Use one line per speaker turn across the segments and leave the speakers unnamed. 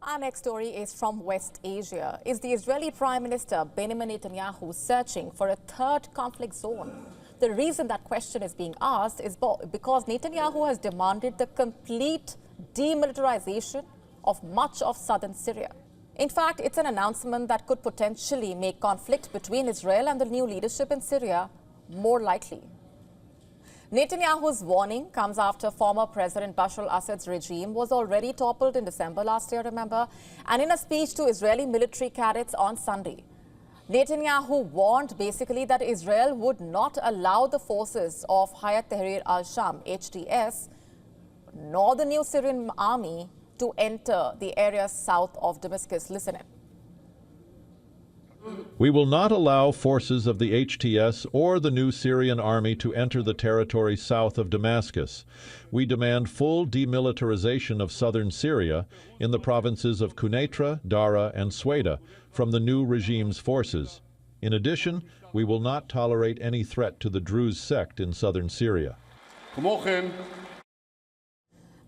Our next story is from West Asia. Is the Israeli Prime Minister Benjamin Netanyahu searching for a third conflict zone? The reason that question is being asked is because Netanyahu has demanded the complete demilitarization of much of southern Syria. In fact, it's an announcement that could potentially make conflict between Israel and the new leadership in Syria more likely. Netanyahu's warning comes after former President Bashar al-Assad's regime was already toppled in December last year, remember? And in a speech to Israeli military cadets on Sunday, Netanyahu warned basically that Israel would not allow the forces of Hayat Tahrir al-Sham, HTS, nor the new Syrian army to enter the area south of Damascus. Listen in.
We will not allow forces of the HTS or the new Syrian army to enter the territory south of Damascus. We demand full demilitarization of southern Syria in the provinces of Quneitra, Dara, and Sweda from the new regime's forces. In addition, we will not tolerate any threat to the Druze sect in southern Syria.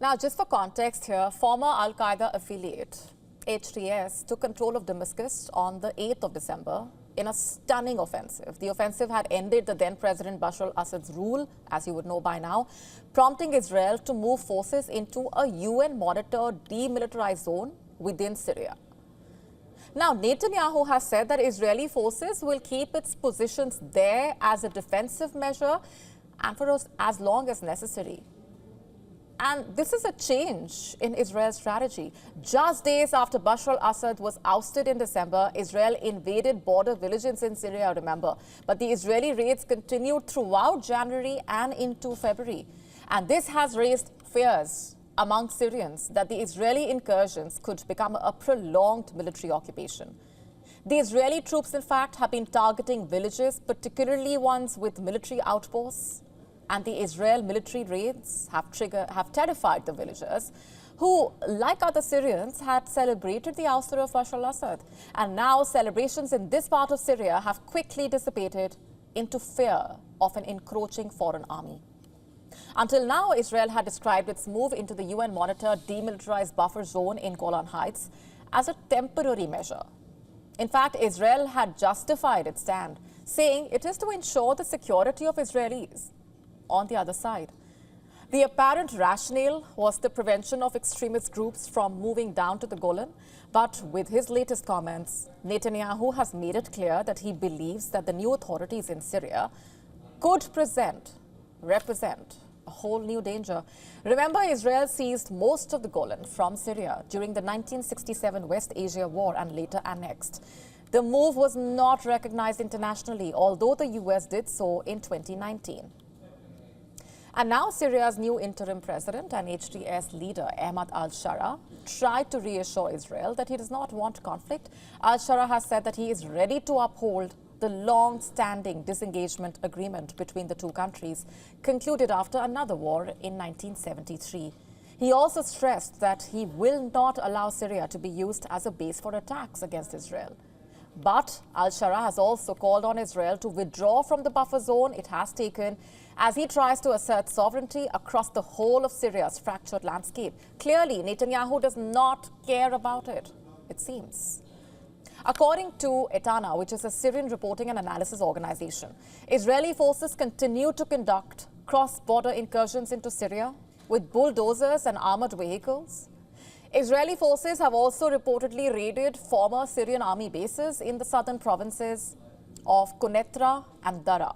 Now, just for context here, former Al-Qaeda affiliate HTS took control of Damascus on the 8th of December in a stunning offensive. The offensive had ended the then President Bashar al-Assad's rule, as you would know by now, prompting Israel to move forces into a UN-monitored demilitarized zone within Syria. Now, Netanyahu has said that Israeli forces will keep its positions there as a defensive measure and for as long as necessary. And this is a change in Israel's strategy. Just days after Bashar al-Assad was ousted in December, Israel invaded border villages in Syria, remember. But the Israeli raids continued throughout January and into February. And this has raised fears among Syrians that the Israeli incursions could become a prolonged military occupation. The Israeli troops, in fact, have been targeting villages, particularly ones with military outposts. And the Israel military raids have terrified the villagers who, like other Syrians, had celebrated the ouster of Bashar al-Assad. And now celebrations in this part of Syria have quickly dissipated into fear of an encroaching foreign army. Until now, Israel had described its move into the UN-monitored demilitarized buffer zone in Golan Heights as a temporary measure. In fact, Israel had justified its stand, saying it is to ensure the security of Israelis on the other side. The apparent rationale was the prevention of extremist groups from moving down to the Golan. But with his latest comments, Netanyahu has made it clear that he believes that the new authorities in Syria could represent a whole new danger. Remember, Israel seized most of the Golan from Syria during the 1967 West Asia War and later annexed. The move was not recognized internationally, although the US did so in 2019. And now Syria's new interim president and HTS leader, Ahmad al-Shara, tried to reassure Israel that he does not want conflict. Al-Shara has said that he is ready to uphold the long-standing disengagement agreement between the two countries, concluded after another war in 1973. He also stressed that he will not allow Syria to be used as a base for attacks against Israel. But al-Shara has also called on Israel to withdraw from the buffer zone it has taken as he tries to assert sovereignty across the whole of Syria's fractured landscape. Clearly, Netanyahu does not care about it, it seems. According to Etana, which is a Syrian reporting and analysis organization, Israeli forces continue to conduct cross-border incursions into Syria with bulldozers and armored vehicles. Israeli forces have also reportedly raided former Syrian army bases in the southern provinces of Quneitra and Dara.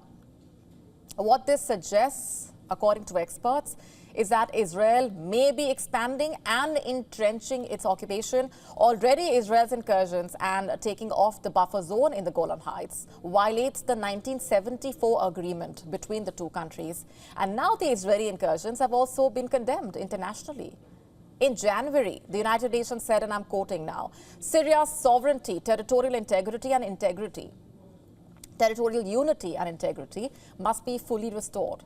What this suggests, according to experts, is that Israel may be expanding and entrenching its occupation. Already, Israel's incursions and taking off the buffer zone in the Golan Heights violates the 1974 agreement between the two countries. And now the Israeli incursions have also been condemned internationally. In January, the United Nations said, and I'm quoting now, Syria's sovereignty, territorial unity and integrity must be fully restored.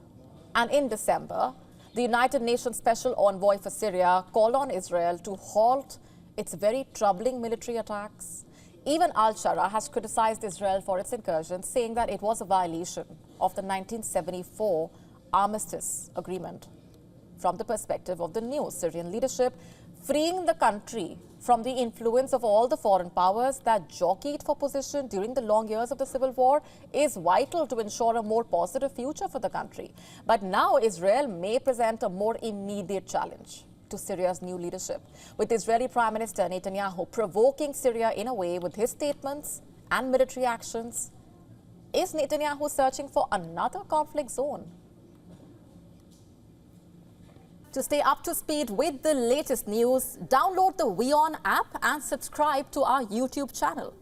And in December, the United Nations Special Envoy for Syria called on Israel to halt its very troubling military attacks. Even al-Shara has criticized Israel for its incursions, saying that it was a violation of the 1974 armistice agreement. From the perspective of the new Syrian leadership, freeing the country from the influence of all the foreign powers that jockeyed for position during the long years of the civil war is vital to ensure a more positive future for the country. But now Israel may present a more immediate challenge to Syria's new leadership, with Israeli Prime Minister Netanyahu provoking Syria in a way with his statements and military actions. Is Netanyahu searching for another conflict zone? To stay up to speed with the latest news, download the WION app and subscribe to our YouTube channel.